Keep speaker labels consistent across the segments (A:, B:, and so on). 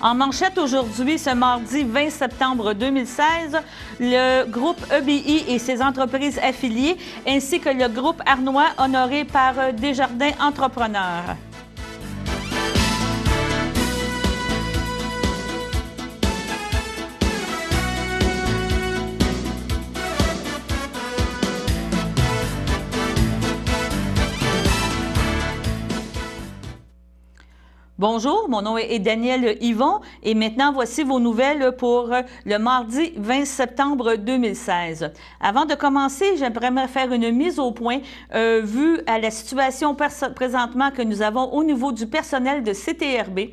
A: En manchette aujourd'hui, ce mardi 20 septembre 2016, le groupe EBI et ses entreprises affiliées, ainsi que le groupe Arnois, honoré par Desjardins Entrepreneurs. Bonjour, mon nom est Danielle Yvon et maintenant voici vos nouvelles pour le mardi 20 septembre 2016. Avant de commencer, j'aimerais faire une mise au point vu à la situation présentement que nous avons au niveau du personnel de CTRB.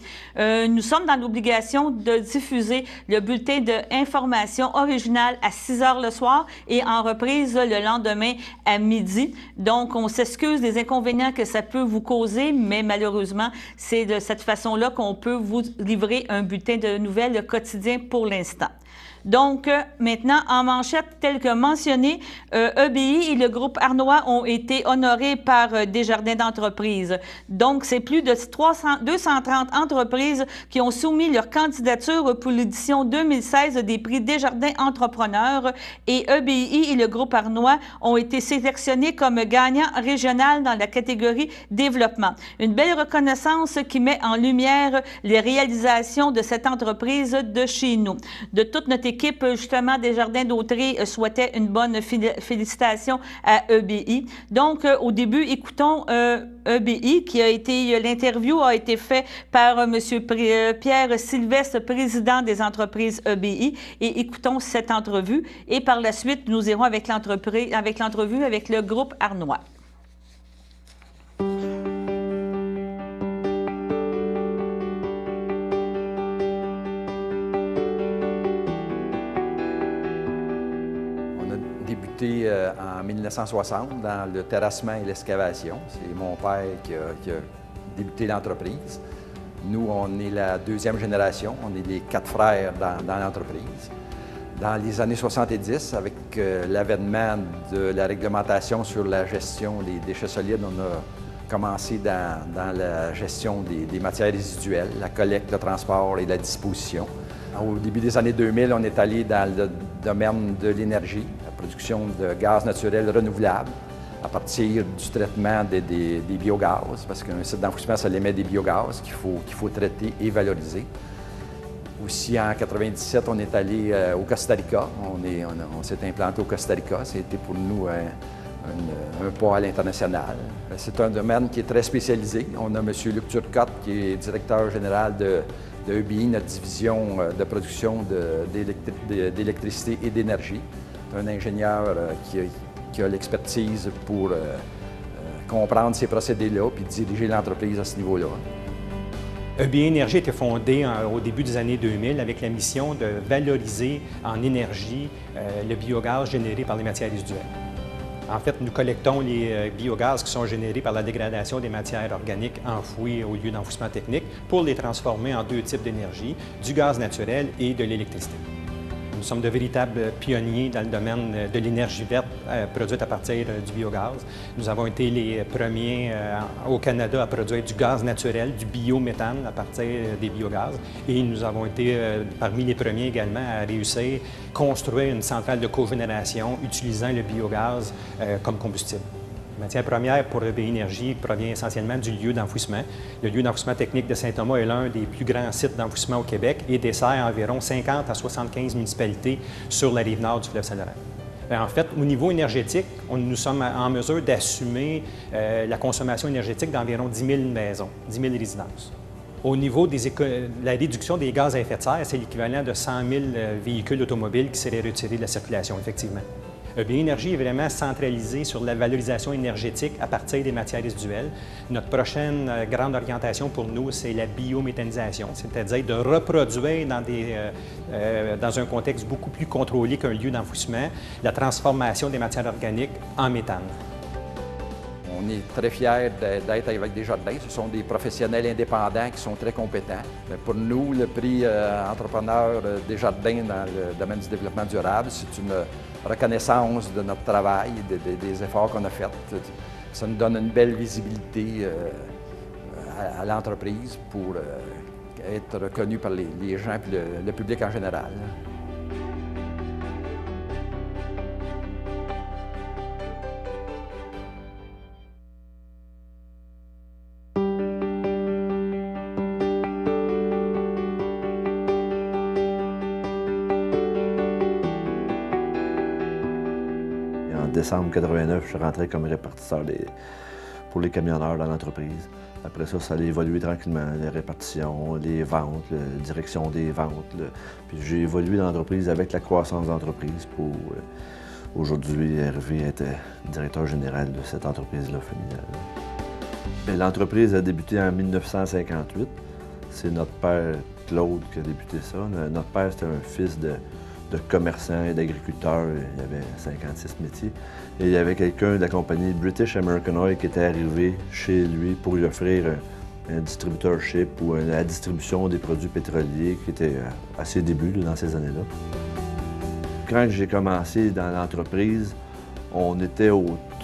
A: Nous sommes dans l'obligation de diffuser le bulletin d'information original à 6 heures le soir et en reprise le lendemain à midi. Donc, on s'excuse des inconvénients que ça peut vous causer, mais malheureusement, c'est de cette façon-là qu'on peut vous livrer un bulletin de nouvelles quotidien pour l'instant. Donc, maintenant, en manchette, tel que mentionné, EBI et le groupe Arnois ont été honorés par Desjardins d'entreprises. Donc, c'est plus de 230 entreprises qui ont soumis leur candidature pour l'édition 2016 des prix Desjardins Entrepreneurs et EBI et le groupe Arnois ont été sélectionnés comme gagnants régionaux dans la catégorie développement. Une belle reconnaissance qui met en lumière les réalisations de cette entreprise de chez nous. De toute notre équipe, justement, Desjardins d'Autrey souhaitait une bonne félicitation à EBI. Donc, au début, écoutons EBI, qui a été, l'interview a été faite par M. Pierre Sylvestre, président des entreprises EBI, et écoutons cette entrevue. Et par la suite, nous irons avec l'entrevue avec le groupe Arnois.
B: En 1960 dans le terrassement et l'excavation. C'est mon père qui a débuté l'entreprise. Nous, on est la deuxième génération, on est les 4 frères dans l'entreprise. Dans les années 70, avec l'avènement de la réglementation sur la gestion des déchets solides, on a commencé dans la gestion des matières résiduelles, la collecte, le transport et la disposition. Au début des années 2000, on est allé dans le domaine de l'énergie, la production de gaz naturel renouvelable à partir du traitement des biogaz, parce qu'un site d'enfouissement, ça émet des biogaz qu'il faut traiter et valoriser. Aussi, en 1997, on est allé au Costa Rica. On s'est implanté au Costa Rica. C'était pour nous un pas à l'international. C'est un domaine qui est très spécialisé. On a M. Luc Turcotte, qui est directeur général de EBI, notre division de production d'électricité et d'énergie. Un ingénieur qui a l'expertise pour comprendre ces procédés-là puis diriger l'entreprise à ce niveau-là.
C: EBI Énergie a été fondée au début des années 2000 avec la mission de valoriser en énergie le biogaz généré par les matières résiduelles. En fait, nous collectons les biogaz qui sont générés par la dégradation des matières organiques enfouies au lieu d'enfouissement technique pour les transformer en 2 types d'énergie, du gaz naturel et de l'électricité. Nous sommes de véritables pionniers dans le domaine de l'énergie verte produite à partir du biogaz. Nous avons été les premiers au Canada à produire du gaz naturel, du biométhane à partir des biogaz. Et nous avons été parmi les premiers également à réussir à construire une centrale de cogénération utilisant le biogaz comme combustible. La matière première pour EBI Énergie provient essentiellement du lieu d'enfouissement. Le lieu d'enfouissement technique de Saint-Thomas est l'un des plus grands sites d'enfouissement au Québec et dessert environ 50 à 75 municipalités sur la rive nord du fleuve Saint-Laurent. En fait, au niveau énergétique, nous sommes en mesure d'assumer la consommation énergétique d'environ 10 000 maisons, 10 000 résidences. Au niveau de la réduction des gaz à effet de serre, c'est l'équivalent de 100 000 véhicules automobiles qui seraient retirés de la circulation, effectivement. EBI Énergie est vraiment centralisé sur la valorisation énergétique à partir des matières résiduelles. Notre prochaine grande orientation pour nous, c'est la biométhanisation, c'est-à-dire de reproduire dans un contexte beaucoup plus contrôlé qu'un lieu d'enfouissement, la transformation des matières organiques en méthane.
B: On est très fiers d'être avec Desjardins. Ce sont des professionnels indépendants qui sont très compétents. Mais pour nous, le prix entrepreneur Desjardins dans le domaine du développement durable, c'est une reconnaissance de notre travail, des efforts qu'on a faits. Ça nous donne une belle visibilité à l'entreprise pour être reconnu par les gens et le public en général.
D: En décembre 89, je suis rentré comme répartisseur pour les camionneurs dans l'entreprise. Après ça, ça a évolué tranquillement, les répartitions, les ventes, la direction des ventes. Puis j'ai évolué dans l'entreprise avec la croissance d'entreprise pour aujourd'hui arriver à être directeur général de cette entreprise-là familiale. L'entreprise a débuté en 1958. C'est notre père Claude qui a débuté ça. Notre père, c'était un fils de commerçants et d'agriculteurs. Il y avait 56 métiers. Et il y avait quelqu'un de la compagnie British American Oil qui était arrivé chez lui pour lui offrir un distributorship ou la distribution des produits pétroliers qui était à ses débuts dans ces années-là. Quand j'ai commencé dans l'entreprise, on était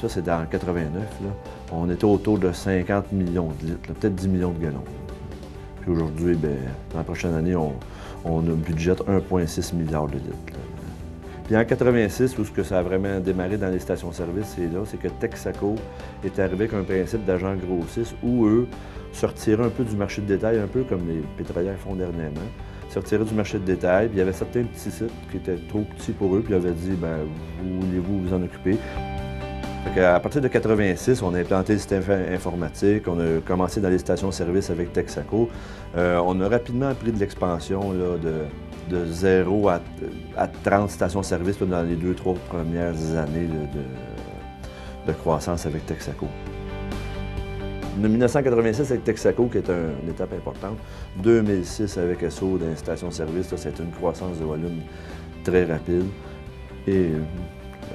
D: ça c'est en 89, là, on était autour de 50 millions de litres, peut-être 10 millions de gallons. Puis aujourd'hui, dans la prochaine année, on a budget 1,6 milliard de litres. Puis en 86, où ce que ça a vraiment démarré dans les stations-service, c'est que Texaco est arrivé avec un principe d'agent grossiste où eux sortiraient un peu du marché de détail, un peu comme les pétrolières font dernièrement, sortiraient du marché de détail. Puis il y avait certains petits sites qui étaient trop petits pour eux, puis ils avaient dit, voulez-vous vous en occuper? À partir de 86, on a implanté le système informatique, on a commencé dans les stations-service avec Texaco. On a rapidement pris de l'expansion de 0 à 30 stations-service dans les 2-3 premières années de croissance avec Texaco. En 1986 avec Texaco, qui est une étape importante. 2006 avec Esso dans les stations-service, c'était une croissance de volume très rapide et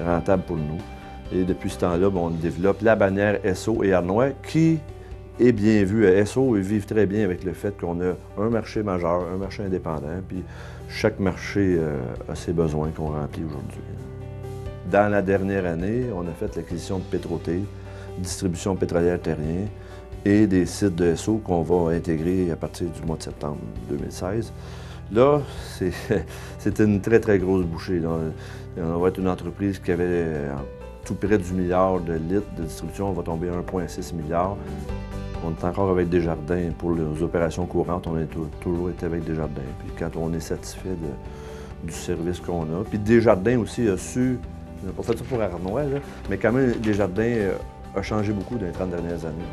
D: rentable pour nous. Et depuis ce temps-là, on développe la bannière Esso et Arnois qui est bien vue. Esso, ils vivent très bien avec le fait qu'on a un marché majeur, un marché indépendant, puis chaque marché a ses besoins qu'on remplit aujourd'hui. Dans la dernière année, on a fait l'acquisition de Petro-T, distribution pétrolière terrien, et des sites de Esso qu'on va intégrer à partir du mois de septembre 2016. Là, c'était une très, très grosse bouchée. Là. On va être une entreprise qui avait tout près du milliard de litres de distribution, on va tomber à 1,6 milliard. On est encore avec Desjardins. Pour les opérations courantes, on a toujours été avec Desjardins. Puis quand on est satisfait du service qu'on a. Puis Desjardins aussi a su, on n'a pas fait ça pour Arnois, là, mais quand même, Desjardins a changé beaucoup dans les 30 dernières années.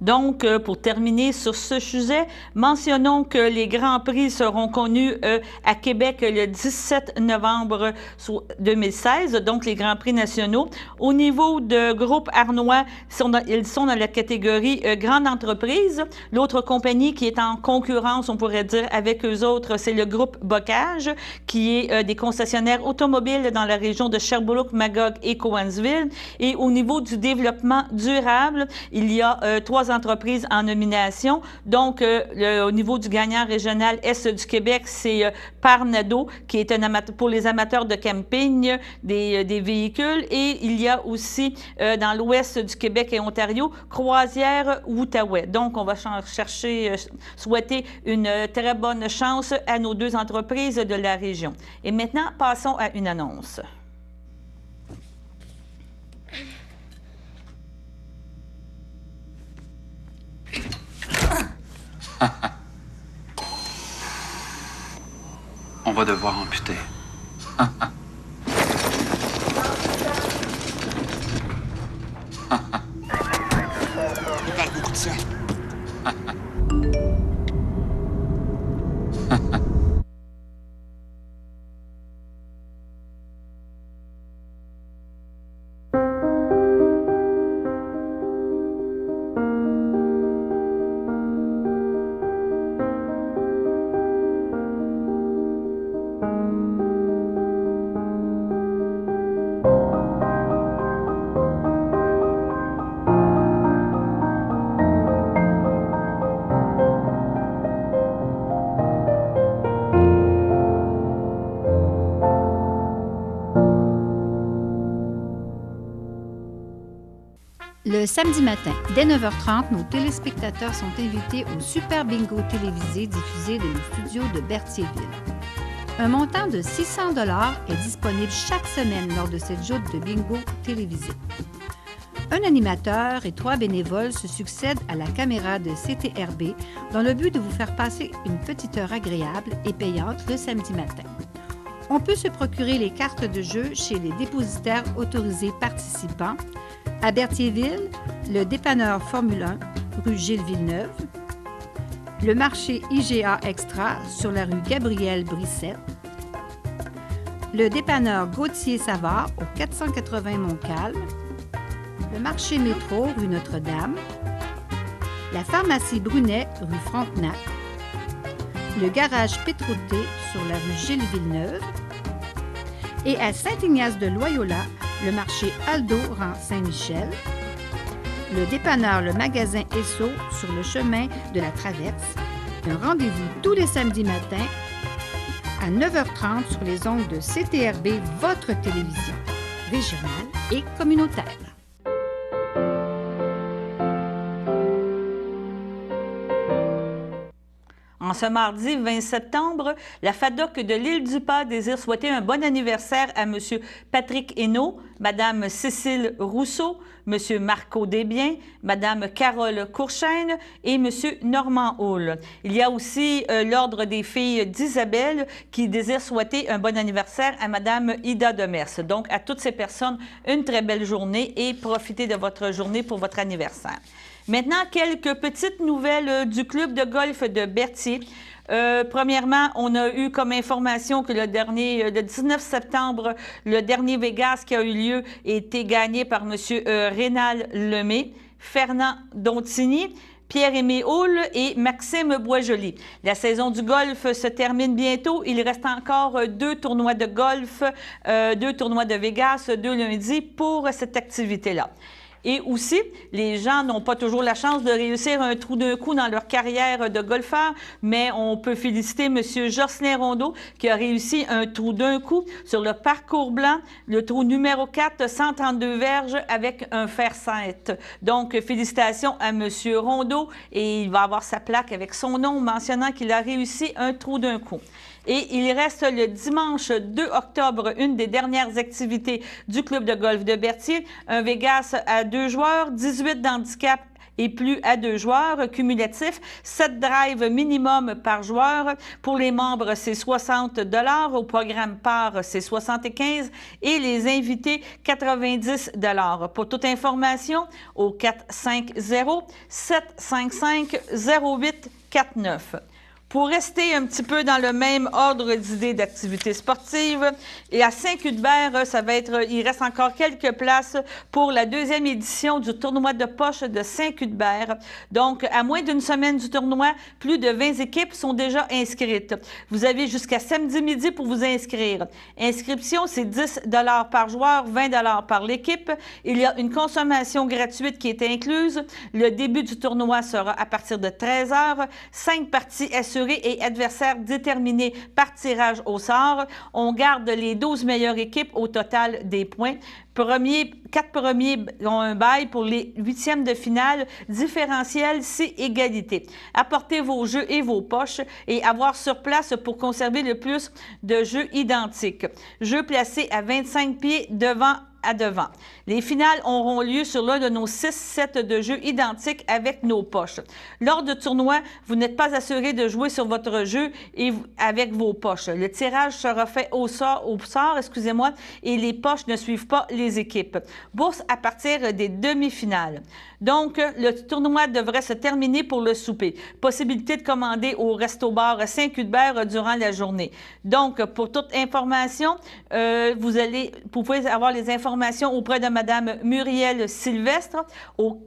A: Donc, pour terminer sur ce sujet, mentionnons que les Grands Prix seront connus à Québec le 17 novembre 2016, donc les Grands Prix nationaux. Au niveau de groupe Arnois, ils sont dans la catégorie grande entreprise. L'autre compagnie qui est en concurrence, on pourrait dire, avec eux autres, c'est le groupe Bocage, qui est des concessionnaires automobiles dans la région de Sherbrooke, Magog et Cowansville. Et au niveau du développement durable, il y a 3 entreprises en nomination. Donc, au niveau du gagnant régional Est du Québec, c'est Parnado, qui est pour les amateurs de camping, des véhicules. Et il y a aussi, dans l'Ouest du Québec et Ontario, Croisière Outaouais. Donc, on va souhaiter une très bonne chance à nos 2 entreprises de la région. Et maintenant, passons à une annonce.
E: On va devoir amputer.
F: Il parle beaucoup de sang.
E: Le samedi matin, dès 9h30, nos téléspectateurs sont invités au Super Bingo télévisé diffusé de nos studios de Berthierville. Un montant de 600 $ est disponible chaque semaine lors de cette joute de bingo télévisé. Un animateur et 3 bénévoles se succèdent à la caméra de CTRB dans le but de vous faire passer une petite heure agréable et payante le samedi matin. On peut se procurer les cartes de jeu chez les dépositaires autorisés participants à Berthierville, le dépanneur Formule 1, rue Gilles Villeneuve, le marché IGA Extra sur la rue Gabriel Brissette, le dépanneur Gauthier-Savard au 480 Montcalm, le marché Métro rue Notre-Dame, la pharmacie Brunet rue Frontenac, le garage Pétroté sur la rue Gilles Villeneuve et à Saint-Ignace-de-Loyola, le marché Aldo rang Saint-Michel, le dépanneur Le Magasin Esso sur le chemin de la Traverse. Un rendez-vous tous les samedis matins à 9h30 sur les ondes de CTRB, votre télévision régionale et communautaire.
A: En ce mardi 20 septembre, la FADOC de l'Île-du-Pas désire souhaiter un bon anniversaire à M. Patrick Hainaut, Mme Cécile Rousseau, M. Marco Desbiens, Mme Carole Courchaine et M. Normand Houle. Il y a aussi l'Ordre des filles d'Isabelle qui désire souhaiter un bon anniversaire à Mme Ida Demers. Donc, à toutes ces personnes, une très belle journée et profitez de votre journée pour votre anniversaire. Maintenant, quelques petites nouvelles du club de golf de Berthier. Premièrement, on a eu comme information que le 19 septembre, le dernier Vegas qui a eu lieu a été gagné par M. Rénal Lemay, Fernand Dontigny, Pierre-Aimé Houle et Maxime Boisjoli. La saison du golf se termine bientôt. Il reste encore 2 tournois de golf, 2 tournois de Vegas, 2 lundis pour cette activité-là. Et aussi, les gens n'ont pas toujours la chance de réussir un trou d'un coup dans leur carrière de golfeur, mais on peut féliciter M. Jocelyn Rondeau qui a réussi un trou d'un coup sur le parcours blanc, le trou numéro 4, 132 verges avec un fer 7. Donc, félicitations à M. Rondeau et il va avoir sa plaque avec son nom mentionnant qu'il a réussi un trou d'un coup. Et il reste le dimanche 2 octobre, une des dernières activités du club de golf de Berthier, un Vegas à 2 joueurs, 18 d'handicap et plus à 2 joueurs, cumulatif, 7 drives minimum par joueur. Pour les membres, c'est 60 $. Au programme par, c'est 75 et les invités, 90 $. Pour toute information, au 450-755-0849. Pour rester un petit peu dans le même ordre d'idées d'activités sportives, et à Saint-Cuthbert, il reste encore quelques places pour la 2e édition du tournoi de poche de Saint-Cuthbert. Donc, à moins d'une semaine du tournoi, plus de 20 équipes sont déjà inscrites. Vous avez jusqu'à samedi midi pour vous inscrire. Inscription, c'est 10 $ par joueur, 20 $ par l'équipe. Il y a une consommation gratuite qui est incluse. Le début du tournoi sera à partir de 13 h. 5 parties assurées et adversaires déterminés par tirage au sort. On garde les 12 meilleures équipes au total des points. 4 premiers ont un bail pour les 8e de finale. Différentiel, c'est égalité. Apportez vos jeux et vos poches et avoir sur place pour conserver le plus de jeux identiques. Jeux placés à 25 pieds devant à devant. Les finales auront lieu sur l'un de nos 6 sets de jeux identiques avec nos poches. Lors du tournoi, vous n'êtes pas assuré de jouer sur votre jeu et avec vos poches. Le tirage sera fait au sort, et les poches ne suivent pas les équipes. Bourse à partir des demi-finales. Donc, le tournoi devrait se terminer pour le souper. Possibilité de commander au Resto-Bar Saint-Cuthbert durant la journée. Donc, pour toute information, vous pouvez avoir les informations auprès de Mme Muriel Sylvestre au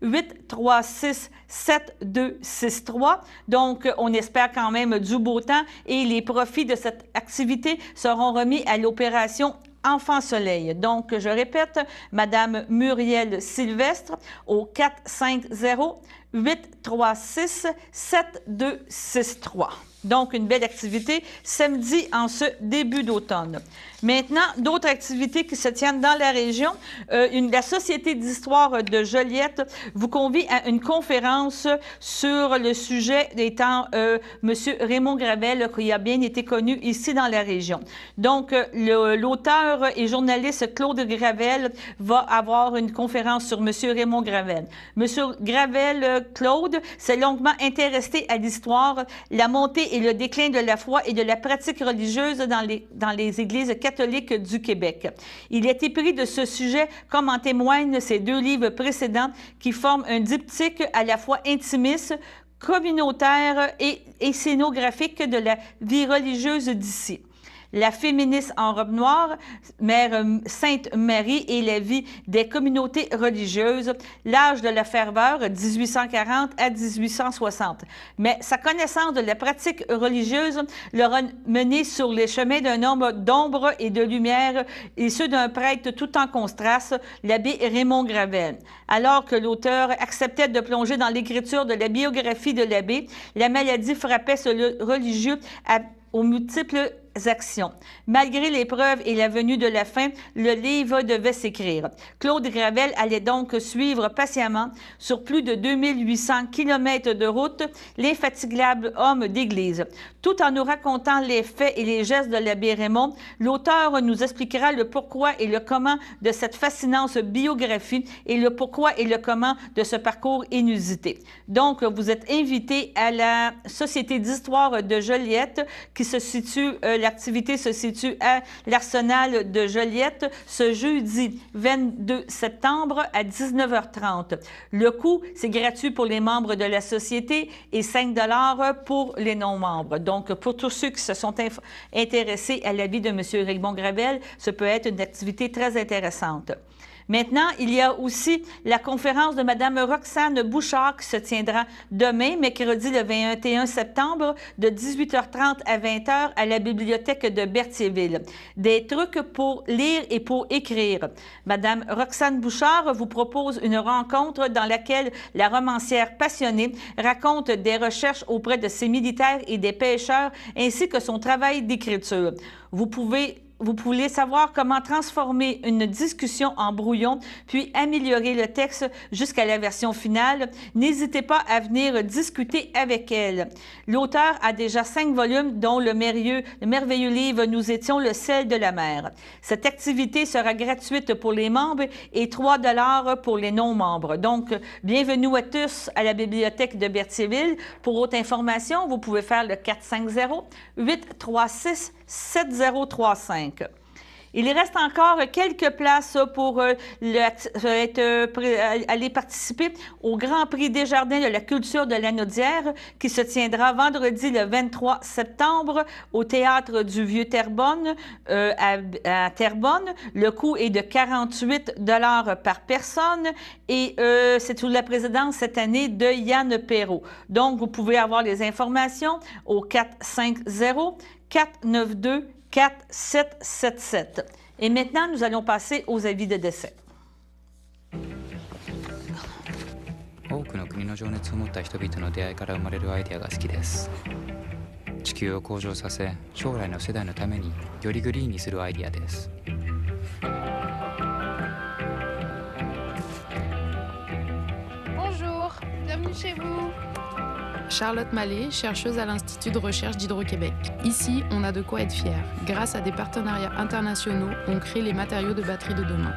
A: 450-836-7263. Donc, on espère quand même du beau temps et les profits de cette activité seront remis à l'opération Enfant Soleil. Donc, je répète, Mme Muriel Sylvestre au 450 836-7263. Donc, une belle activité samedi en ce début d'automne. Maintenant, d'autres activités qui se tiennent dans la région. La Société d'histoire de Joliette vous convie à une conférence sur le sujet étant M. Raymond Gravel, qui a bien été connu ici dans la région. Donc, l'auteur et journaliste Claude Gravel va avoir une conférence sur M. Raymond Gravel. M. Gravel, Claude, s'est longuement intéressé à l'histoire, la montée et le déclin de la foi et de la pratique religieuse dans les églises catholiques du Québec. Il est épris de ce sujet, comme en témoignent ses 2 livres précédents qui forment un diptyque à la fois intimiste, communautaire et scénographique de la vie religieuse d'ici. La féministe en robe noire, Mère Sainte Marie et la vie des communautés religieuses, l'âge de la ferveur, 1840 à 1860. Mais sa connaissance de la pratique religieuse l'aura mené sur les chemins d'un homme d'ombre et de lumière, et ceux d'un prêtre tout en contraste, l'abbé Raymond Gravel. Alors que l'auteur acceptait de plonger dans l'écriture de la biographie de l'abbé, la maladie frappait ce religieux aux multiples actions. Malgré l'épreuve et la venue de la fin, le livre devait s'écrire. Claude Gravel allait donc suivre patiemment, sur plus de 2800 kilomètres de route, l'infatigable homme d'Église. Tout en nous racontant les faits et les gestes de l'abbé Raymond, l'auteur nous expliquera le pourquoi et le comment de cette fascinante biographie et le pourquoi et le comment de ce parcours inusité. Donc, vous êtes invité à la Société d'histoire de Joliette qui se situe l'activité se situe à l'Arsenal de Joliette ce jeudi 22 septembre à 19h30. Le coût, c'est gratuit pour les membres de la Société et 5 $ pour les non-membres. Donc, pour tous ceux qui se sont intéressés à la vie de M. Raymond Gravel, ce peut être une activité très intéressante. Maintenant, il y a aussi la conférence de Mme Roxane Bouchard qui se tiendra demain, mercredi le 21 septembre, de 18h30 à 20h à la bibliothèque de Berthierville. Des trucs pour lire et pour écrire. Mme Roxane Bouchard vous propose une rencontre dans laquelle la romancière passionnée raconte des recherches auprès de ses militaires et des pêcheurs ainsi que son travail d'écriture. Vous voulez savoir comment transformer une discussion en brouillon, puis améliorer le texte jusqu'à la version finale? N'hésitez pas à venir discuter avec elle. L'auteur a déjà 5 volumes, dont le merveilleux livre « Nous étions le sel de la mer ». Cette activité sera gratuite pour les membres et 3 $ pour les non-membres. Donc, bienvenue à tous à la bibliothèque de Berthierville. Pour autre information, vous pouvez faire le 450-836-7035. Il reste encore quelques places pour aller participer au Grand Prix Desjardins de la culture de Lanaudière qui se tiendra vendredi le 23 septembre au Théâtre du Vieux-Terrebonne à Terrebonne. Le coût est de 48 $ par personne et c'est sous la présidence cette année de Yann Perrault. Donc, vous pouvez avoir les informations au 450-492-4777. Et maintenant, nous allons passer aux avis de décès.
G: 多くの国の情熱を持った人々の出会いから生まれるアイデアが好きです。地球を向上させ、将来の世代のためによりグリーンにするアイデアです。
H: Bonjour, bienvenue chez vous. Charlotte Mallet, chercheuse à l'Institut de recherche d'Hydro-Québec. Ici, on a de quoi être fier. Grâce à des partenariats internationaux, on crée les matériaux de batterie de demain.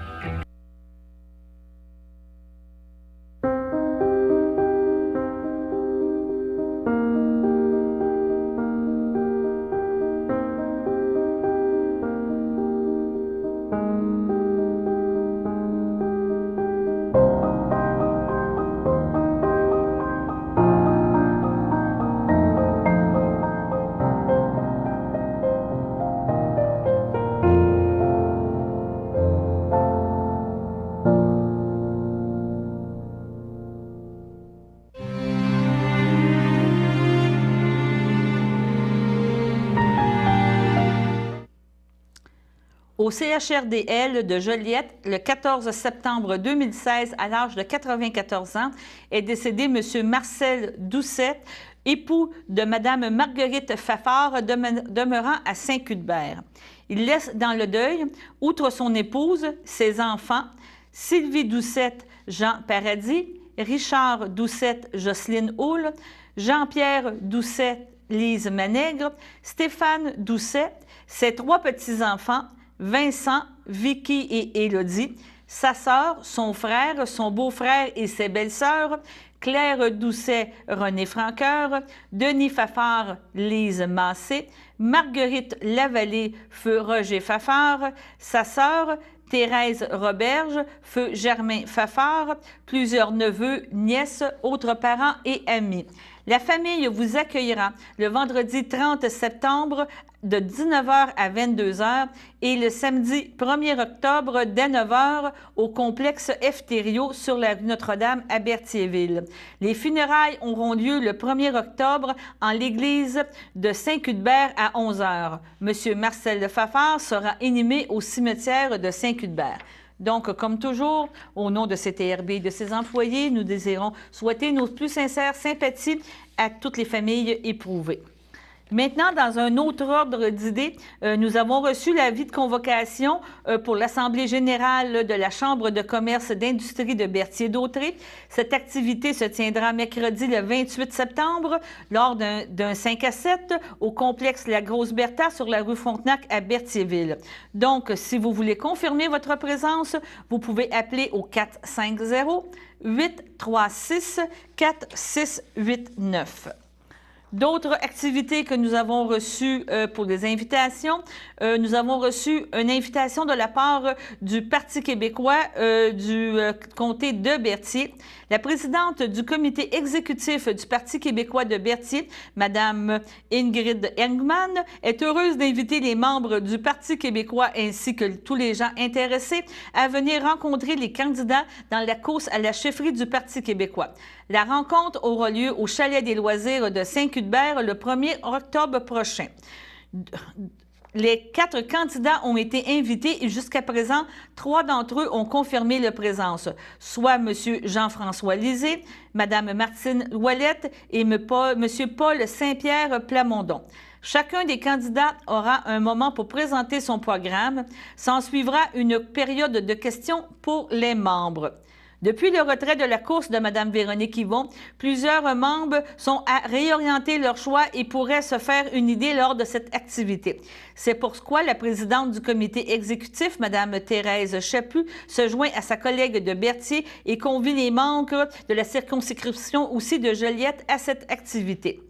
A: au CHRDL de Joliette le 14 septembre 2016 à l'âge de 94 ans est décédé M. Marcel Doucet, époux de Mme Marguerite Fafard, demeurant à Saint-Cuthbert. Il laisse dans le deuil, outre son épouse, ses enfants, Sylvie Doucet, Jean Paradis, Richard Doucet, Jocelyne Houle, Jean-Pierre Doucet, Lise Manègre, Stéphane Doucet, ses 3 petits-enfants, Vincent, Vicky et Élodie, sa sœur, son frère, son beau-frère et ses belles-sœurs, Claire Doucet, René Franqueur, Denis Fafard, Lise Massé, Marguerite Lavallée, feu Roger Fafard, sa sœur, Thérèse Roberge, feu Germain Fafard, plusieurs neveux, nièces, autres parents et amis. La famille vous accueillera le vendredi 30 septembre de 19h à 22h et le samedi 1er octobre dès 9h au complexe Eftério sur la rue Notre-Dame à Berthierville. Les funérailles auront lieu le 1er octobre en l'église de Saint-Cuthbert à 11h. M. Marcel Fafard sera inhumé au cimetière de Saint-Cuthbert. Donc, comme toujours, au nom de CTRB et de ses employés, nous désirons souhaiter nos plus sincères sympathies à toutes les familles éprouvées. Maintenant, dans un autre ordre d'idées, nous avons reçu l'avis de convocation pour l'Assemblée générale de la Chambre de commerce d'industrie de Berthier-Dautré. Cette activité se tiendra mercredi le 28 septembre lors d'un 5 à 7 au complexe La Grosse Bertha sur la rue Frontenac à Berthierville. Donc, si vous voulez confirmer votre présence, vous pouvez appeler au 450-836-4689. D'autres activités que nous avons reçues pour des invitations, nous avons reçu une invitation de la part du Parti québécois du comté de Berthier. La présidente du comité exécutif du Parti québécois de Berthier, Mme Ingrid Engman, est heureuse d'inviter les membres du Parti québécois ainsi que tous les gens intéressés à venir rencontrer les candidats dans la course à la chefferie du Parti québécois. La rencontre aura lieu au Chalet des loisirs de Saint-Cuthbert le 1er octobre prochain. Les 4 candidats ont été invités et jusqu'à présent, 3 d'entre eux ont confirmé leur présence, soit M. Jean-François Lisée, Mme Martine Ouellette et M. Paul Saint-Pierre Plamondon. Chacun des candidats aura un moment pour présenter son programme. S'en suivra une période de questions pour les membres. Depuis le retrait de la course de Mme Véronique Yvon, plusieurs membres sont à réorienter leur choix et pourraient se faire une idée lors de cette activité. C'est pourquoi la présidente du comité exécutif, Mme Thérèse Chaput, se joint à sa collègue de Berthier et convie les membres de la circonscription aussi de Joliette à cette activité.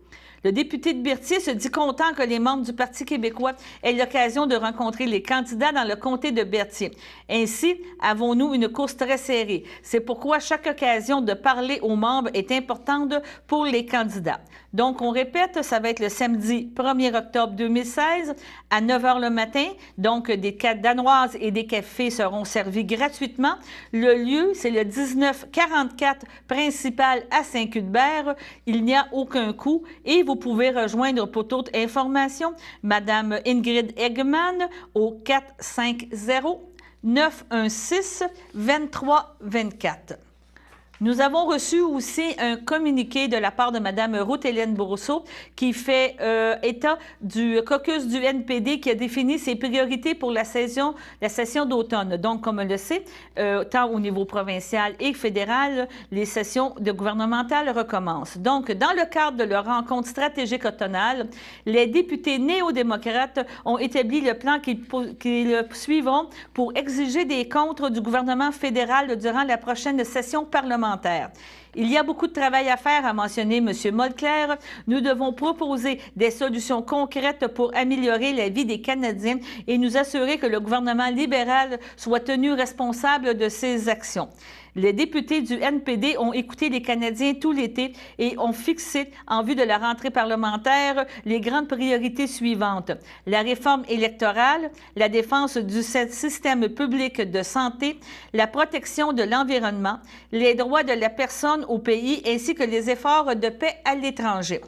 A: Le député de Berthier se dit content que les membres du Parti québécois aient l'occasion de rencontrer les candidats dans le comté de Berthier. Ainsi, avons-nous une course très serrée. C'est pourquoi chaque occasion de parler aux membres est importante pour les candidats. Donc, on répète, ça va être le samedi 1er octobre 2016 à 9h le matin. Donc, des danoises et des cafés seront servis gratuitement. Le lieu, c'est le 1944 principal à Saint-Cuthbert. Il n'y a aucun coût et vous pouvez rejoindre pour toute information Mme Ingrid Eggman au 450-916-2324. Nous avons reçu aussi un communiqué de la part de Mme Ruth-Hélène Bourseau qui fait état du caucus du NPD qui a défini ses priorités pour la session d'automne. Donc, comme on le sait, tant au niveau provincial et fédéral, les sessions gouvernementales recommencent. Donc, dans le cadre de leur rencontre stratégique automnale, les députés néo-démocrates ont établi le plan qu'ils suivront pour exiger des comptes du gouvernement fédéral durant la prochaine session parlementaire. Il y a beaucoup de travail à faire, a mentionné M. Molclair. Nous devons proposer des solutions concrètes pour améliorer la vie des Canadiens et nous assurer que le gouvernement libéral soit tenu responsable de ses actions. Les députés du NPD ont écouté les Canadiens tout l'été et ont fixé, en vue de la rentrée parlementaire, les grandes priorités suivantes. La réforme électorale, la défense du système public de santé, la protection de l'environnement, les droits de la personne au pays ainsi que les efforts de paix à l'étranger.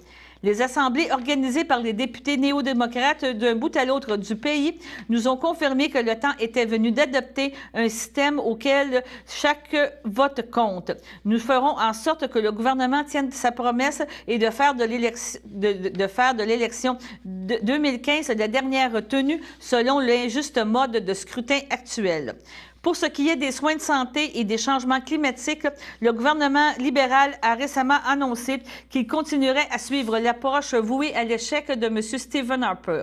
A: Les assemblées organisées par les députés néo-démocrates d'un bout à l'autre du pays nous ont confirmé que le temps était venu d'adopter un système auquel chaque vote compte. Nous ferons en sorte que le gouvernement tienne sa promesse et de faire de l'élection 2015 la dernière tenue selon l'injuste mode de scrutin actuel. Pour ce qui est des soins de santé et des changements climatiques, le gouvernement libéral a récemment annoncé qu'il continuerait à suivre l'approche vouée à l'échec de M. Stephen Harper.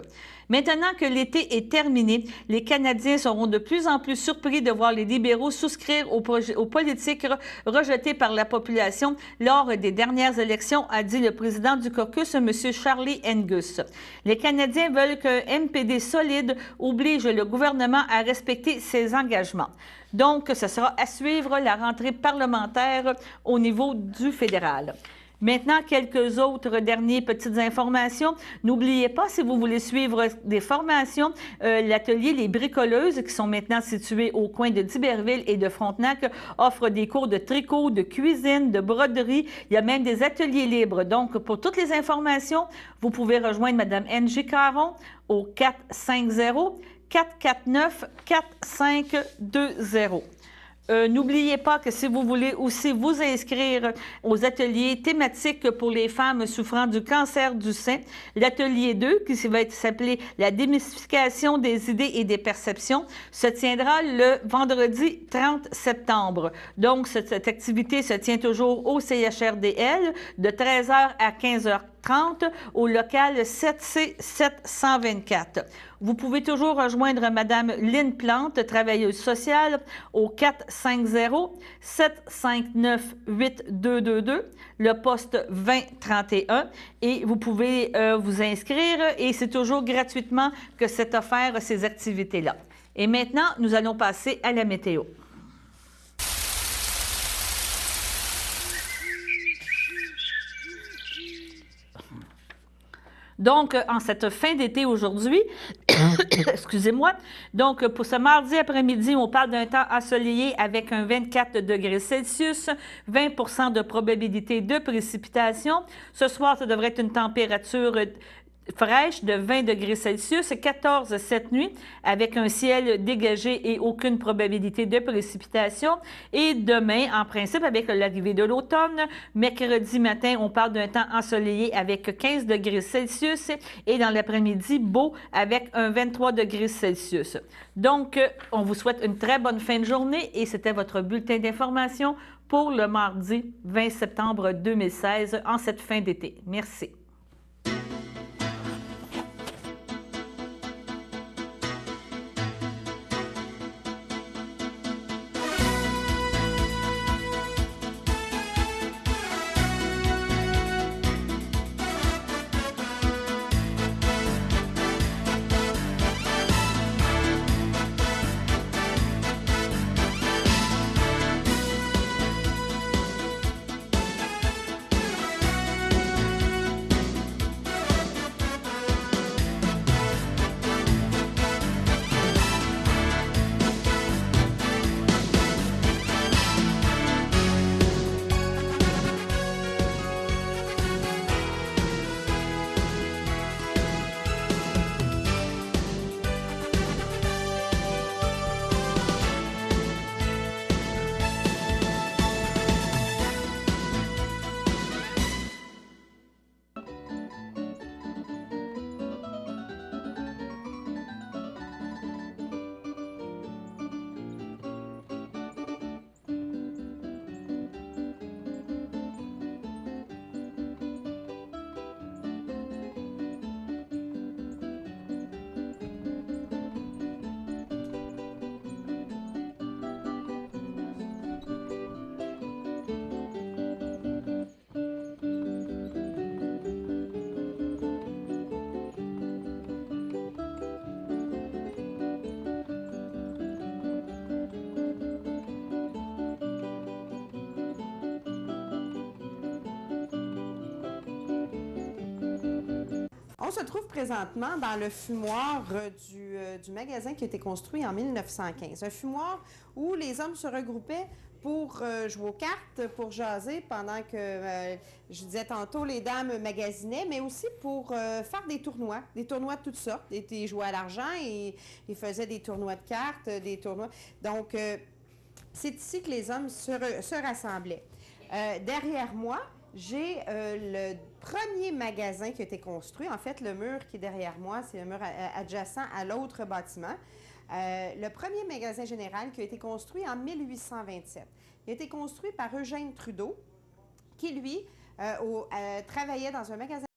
A: Maintenant que l'été est terminé, les Canadiens seront de plus en plus surpris de voir les libéraux souscrire aux politiques rejetées par la population lors des dernières élections, a dit le président du caucus, M. Charlie Angus. Les Canadiens veulent qu'un NPD solide oblige le gouvernement à respecter ses engagements. Donc, ce sera à suivre la rentrée parlementaire au niveau du fédéral. Maintenant, quelques autres dernières petites informations. N'oubliez pas, si vous voulez suivre des formations, l'atelier Les Bricoleuses, qui sont maintenant situés au coin de d'Iberville et de Frontenac, offre des cours de tricot, de cuisine, de broderie. Il y a même des ateliers libres. Donc, pour toutes les informations, vous pouvez rejoindre Mme Angie Caron au 450-449-4520. N'oubliez pas que si vous voulez aussi vous inscrire aux ateliers thématiques pour les femmes souffrant du cancer du sein, l'atelier 2, qui va s'appeler la démystification des idées et des perceptions, se tiendra le vendredi 30 septembre. Donc, cette activité se tient toujours au CHRDL de 13h à 15h30 au local 7C 724. Vous pouvez toujours rejoindre Mme Lynne Plante, travailleuse sociale, au 450-759-8222, le poste 2031, et vous pouvez vous inscrire, et c'est toujours gratuitement que c'est offert ces activités-là. Et maintenant, nous allons passer à la météo. Donc, en cette fin d'été aujourd'hui, excusez-moi, donc pour ce mardi après-midi, on parle d'un temps ensoleillé avec un 24 degrés Celsius, 20 % de probabilité de précipitation. Ce soir, ça devrait être une température fraîche de 20 degrés Celsius, 14 cette nuit, avec un ciel dégagé et aucune probabilité de précipitation. Et demain, en principe, avec l'arrivée de l'automne, mercredi matin, on parle d'un temps ensoleillé avec 15 degrés Celsius et dans l'après-midi, beau avec un 23 degrés Celsius. Donc, on vous souhaite une très bonne fin de journée et c'était votre bulletin d'information pour le mardi 20 septembre 2016 en cette fin d'été. Merci.
I: On se trouve présentement dans le fumoir du magasin qui a été construit en 1915. Un fumoir où les hommes se regroupaient pour jouer aux cartes, pour jaser pendant que, je disais tantôt, les dames magasinaient, mais aussi pour faire des tournois de toutes sortes. Ils jouaient à l'argent et ils faisaient des tournois de cartes, des tournois. Donc, c'est ici que les hommes se rassemblaient. Derrière moi, j'ai le premier magasin qui a été construit. En fait, le mur qui est derrière moi, c'est le mur adjacent à l'autre bâtiment. Le premier magasin général qui a été construit en 1827. Il a été construit par Eugène Trudeau, qui, lui, travaillait dans un magasin